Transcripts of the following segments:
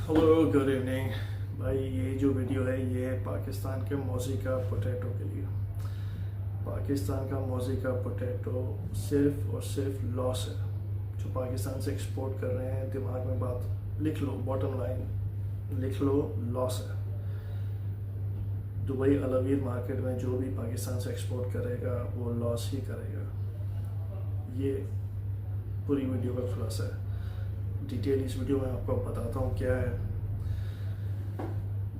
Hello good evening भाई। ये जो वीडियो है ये है पाकिस्तान के मौज़ीका पोटैटो के लिए। पाकिस्तान का मौज़ीका पोटैटो सिर्फ और सिर्फ लॉस है। जो पाकिस्तान से एक्सपोर्ट कर रहे हैं, दिमाग में बात लिख लो, बॉटम लाइन लिख लो, लॉस है। दुबई अलवीर मार्केट में जो भी पाकिस्तान से एक्सपोर्ट करेगा वो लॉस ही करेगा। ये पूरी वीडियो का खुलासा है। डिटेल इस वीडियो में आपको बताता हूँ क्या है।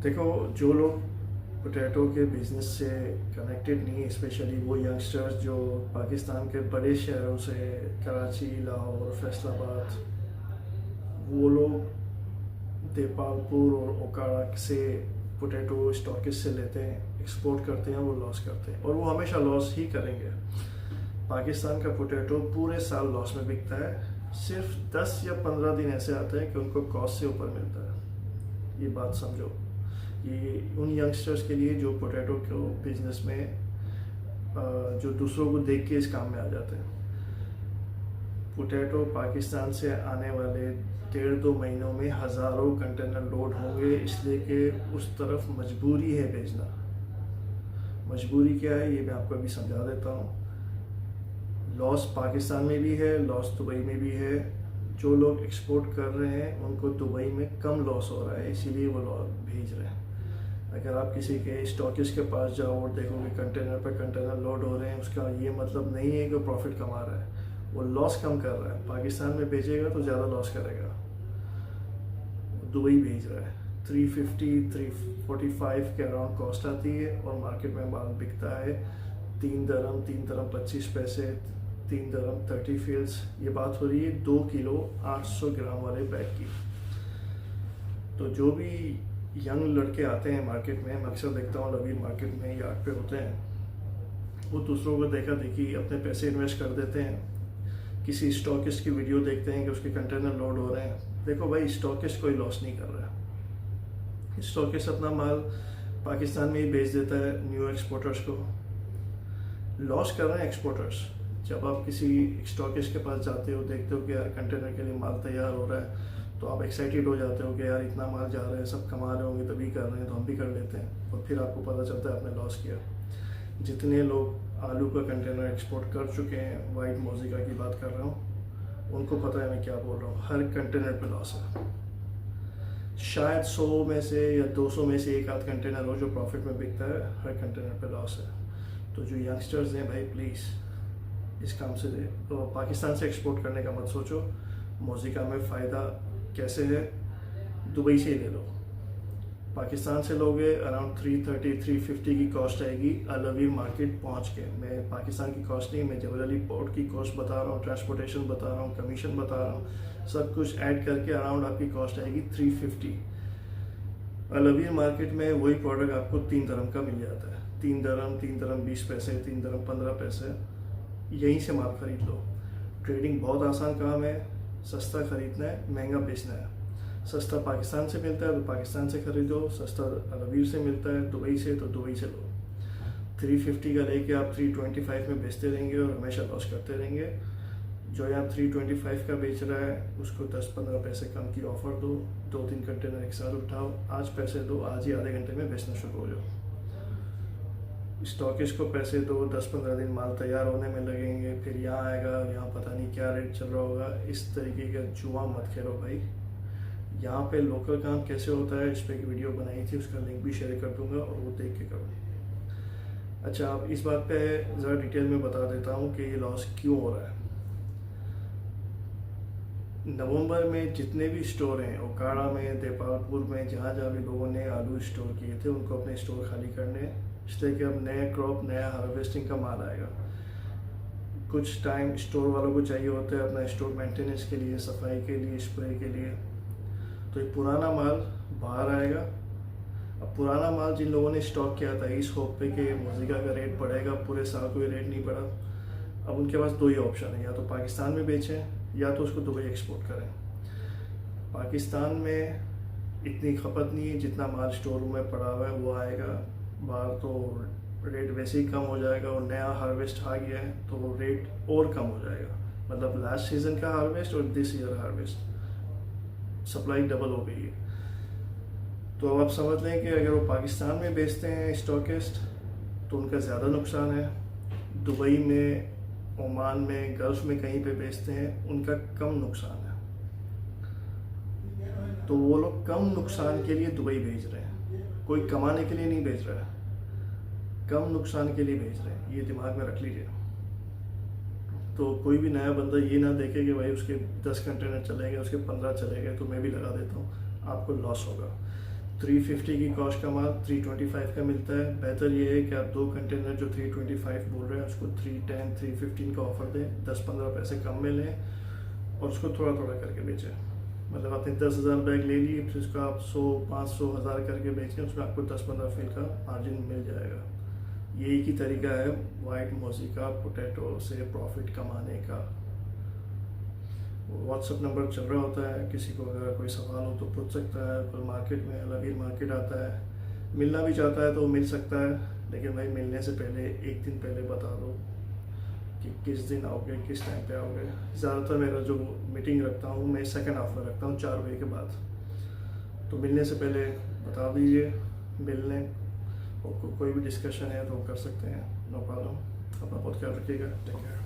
देखो, जो लोग पोटैटो के बिज़नेस से कनेक्टेड नहीं है, स्पेशली वो यंगस्टर्स जो पाकिस्तान के बड़े शहरों से, कराची, लाहौर, फैसलाबाद, वो लोग देपालपुर और ओकाड़ा से पोटैटो स्टॉकिस से लेते हैं, एक्सपोर्ट करते हैं, वो लॉस करते हैं और वो हमेशा लॉस ही करेंगे। पाकिस्तान का पोटैटो पूरे साल लॉस में बिकता है। सिर्फ 10 या 15 दिन ऐसे आते हैं कि उनको कॉस्ट से ऊपर मिलता है। ये बात समझो। ये उन यंगस्टर्स के लिए जो पोटैटो को बिजनेस में जो दूसरों को देख के इस काम में आ जाते हैं। पोटैटो पाकिस्तान से आने वाले 1.5-2 महीनों में हज़ारों कंटेनर लोड होंगे, इसलिए कि उस तरफ मजबूरी है भेजना। मजबूरी क्या है ये मैं आपको अभी समझा देता हूँ। लॉस पाकिस्तान में भी है, लॉस दुबई में भी है। जो लोग एक्सपोर्ट कर रहे हैं उनको दुबई में कम लॉस हो रहा है, इसीलिए वो लॉस भेज रहे हैं। अगर आप किसी के स्टॉकिस्ट के पास जाओ और देखोगे कंटेनर पर कंटेनर लोड हो रहे हैं, उसका ये मतलब नहीं है कि वो प्रॉफिट कमा रहा है, वो लॉस कम कर रहा है। पाकिस्तान में भेजेगा तो ज़्यादा लॉस करेगा। दुबई भेज रहा है, 350-345 के अराउंड कॉस्ट आती है और मार्केट में माल बिकता है 3 दरम 25 पैसे, 3 दरम 30 फील्स। ये बात हो रही है 2 किलो 800 ग्राम वाले बैग की। तो जो भी यंग लड़के आते हैं मार्केट में, मैं अक्सर देखता हूँ लवीर मार्केट में यार्ड पे होते हैं, वो दूसरों को देखा देखी अपने पैसे इन्वेस्ट कर देते हैं। किसी स्टॉकिस्ट की वीडियो देखते हैं कि उसके कंटेनर लोड हो रहे हैं। देखो भाई, स्टॉकिस्ट कोई लॉस नहीं कर रहा है। स्टॉकिस्ट अपना माल पाकिस्तान में ही बेच देता है न्यू एक्सपोर्टर्स को। लॉस कर रहे हैं एक्सपोर्टर्स। जब आप किसी स्टॉकिस्ट के पास जाते हो, देखते हो कि यार कंटेनर के लिए माल तैयार हो रहा है, तो आप एक्साइटेड हो जाते हो कि यार इतना माल जा रहा है, सब कमा रहे होंगे तभी कर रहे हैं, तो हम भी कर लेते हैं। और फिर आपको पता चलता है आपने लॉस किया। जितने लोग आलू का कंटेनर एक्सपोर्ट कर चुके हैं, वाइट मौज़ीका की बात कर रहा हूँ, उनको पता है मैं क्या बोल रहा हूँ। हर कंटेनर पे लॉस है। शायद 100 में से या 200 में से एक आध कंटेनर हो जो प्रॉफिट में बिकता है, हर कंटेनर पे लॉस है। तो जो यंगस्टर्स हैं भाई, प्लीज़ इस काम से तो पाकिस्तान से एक्सपोर्ट करने का मत सोचो। मौज़ीका में फ़ायदा कैसे है, दुबई से ही ले लो। पाकिस्तान से लोगे अराउंड 330-350 की कॉस्ट आएगी अलवीर मार्केट पहुंच के। मैं पाकिस्तान की कॉस्ट नहीं, मैं जबल अली पोर्ट की कॉस्ट बता रहा हूँ, ट्रांसपोर्टेशन बता रहा हूँ, कमीशन बता रहा हूँ, सब कुछ ऐड करके अराउंड आपकी कॉस्ट आएगी 350। अलवीर मार्केट में वही प्रोडक्ट आपको 3 दरम का मिल जाता है। 3 दरम 20 पैसे, 3 दरम 15 पैसे। यहीं से माल खरीद लो। ट्रेडिंग बहुत आसान काम है। सस्ता खरीदना है, महंगा बेचना है। सस्ता पाकिस्तान से मिलता है तो पाकिस्तान से खरीदो, सस्ता अलवीर से मिलता है दुबई से तो दुबई से लो। 350 का लेके आप 325 में बेचते रहेंगे और हमेशा लॉस करते रहेंगे। जो यहाँ 325 का बेच रहा है उसको 10-15 पैसे कम की ऑफर दो, 2-3 कंटेनर एक साथ उठाओ, आज पैसे दो, आज ही आधे घंटे में बेचना शुरू हो जाओ। स्टॉकिस्ट को पैसे दो, 10-15 दिन माल तैयार होने में लगेंगे, फिर यहाँ आएगा, यहाँ पता नहीं क्या रेट चल रहा होगा। इस तरीके का जुआ मत खेलो भाई। यहाँ पे लोकल काम कैसे होता है इस पर एक वीडियो बनाई थी, उसका लिंक भी शेयर कर दूंगा और वो देख के करो। अच्छा, अब इस बात पे ज़रा डिटेल में बता देता हूँ कि ये लॉस क्यों हो रहा है। नवंबर में जितने भी स्टोर हैं, ओकाड़ा में, देपालपुर में, जहाँ जहाँ भी लोगों ने आलू स्टोर किए थे, उनको अपने स्टोर खाली करने हैं, इसलिए कि अब नया क्रॉप, नया हार्वेस्टिंग का माल आएगा। कुछ टाइम स्टोर वालों को चाहिए होता है अपना स्टोर मेंटेनेंस के लिए, सफाई के लिए, स्प्रे के लिए। तो ये पुराना माल बाहर आएगा। अब पुराना माल जिन लोगों ने स्टॉक किया था इस होप पे कि मौज़ीका का रेट बढ़ेगा, पूरे साल कोई रेट नहीं बढ़ा। अब उनके पास 2 ही ऑप्शन है, या तो पाकिस्तान में बेचें या तो उसको दुबई एक्सपोर्ट करें। पाकिस्तान में इतनी खपत नहीं है, जितना माल स्टोर रूम में पड़ा हुआ है वो आएगा। बाहर तो रेट वैसे ही कम हो जाएगा और नया हार्वेस्ट आ गया है तो रेट और कम हो जाएगा। मतलब लास्ट सीजन का हार्वेस्ट और this year harvest, supply double हो गई है। तो अब आप समझ लें कि अगर वो पाकिस्तान में बेचते हैं स्टॉकिस्ट तो उनका ज़्यादा नुकसान है, दुबई में, ओमान में, गल्फ़ में कहीं पे बेचते हैं उनका कम नुकसान है। तो वो लोग कम नुकसान के लिए दुबई भेज रहे हैं, कोई कमाने के लिए नहीं भेज रहा है, कम नुकसान के लिए भेज रहे हैं, ये दिमाग में रख लीजिए। तो कोई भी नया बंदा ये ना देखे कि भाई उसके 10 कंटेनर चले गए, उसके 15 चले गए तो मैं भी लगा देता हूँ, आपको लॉस होगा। 350 की कॉस्ट का माल 325 का मिलता है। बेहतर ये है कि आप 2 कंटेनर जो 325 बोल रहे हैं उसको 310 315 का ऑफर दें, 10-15 पैसे कम में लें और उसको थोड़ा थोड़ा करके बेचें। मतलब आपने 10,000 बैग ले लिए, फिर उसका आप 100 500 1000 करके बेचें, उसमें आपको 10-15% का मार्जिन मिल जाएगा। यही की तरीका है वाइट मोजी का पोटैटो से प्रॉफिट कमाने का। व्हाट्सअप नंबर चल रहा होता है, किसी को अगर कोई सवाल हो तो पूछ सकता है। कल मार्केट में अलग मार्केट आता है, मिलना भी चाहता है तो मिल सकता है, लेकिन भाई मिलने से पहले 1 दिन पहले बता दो कि किस दिन आओगे, किस टाइम पे आओगे। ज़्यादातर मेरा जो मीटिंग रखता हूँ मैं सेकंड हाफ में रखता हूँ 4 बजे के बाद, तो मिलने से पहले बता दीजिए, मिल लें और कोई भी डिस्कशन है तो कर सकते हैं, नो प्रॉब्लम। अपना बहुत ख्याल रखिएगा, टेक केयर।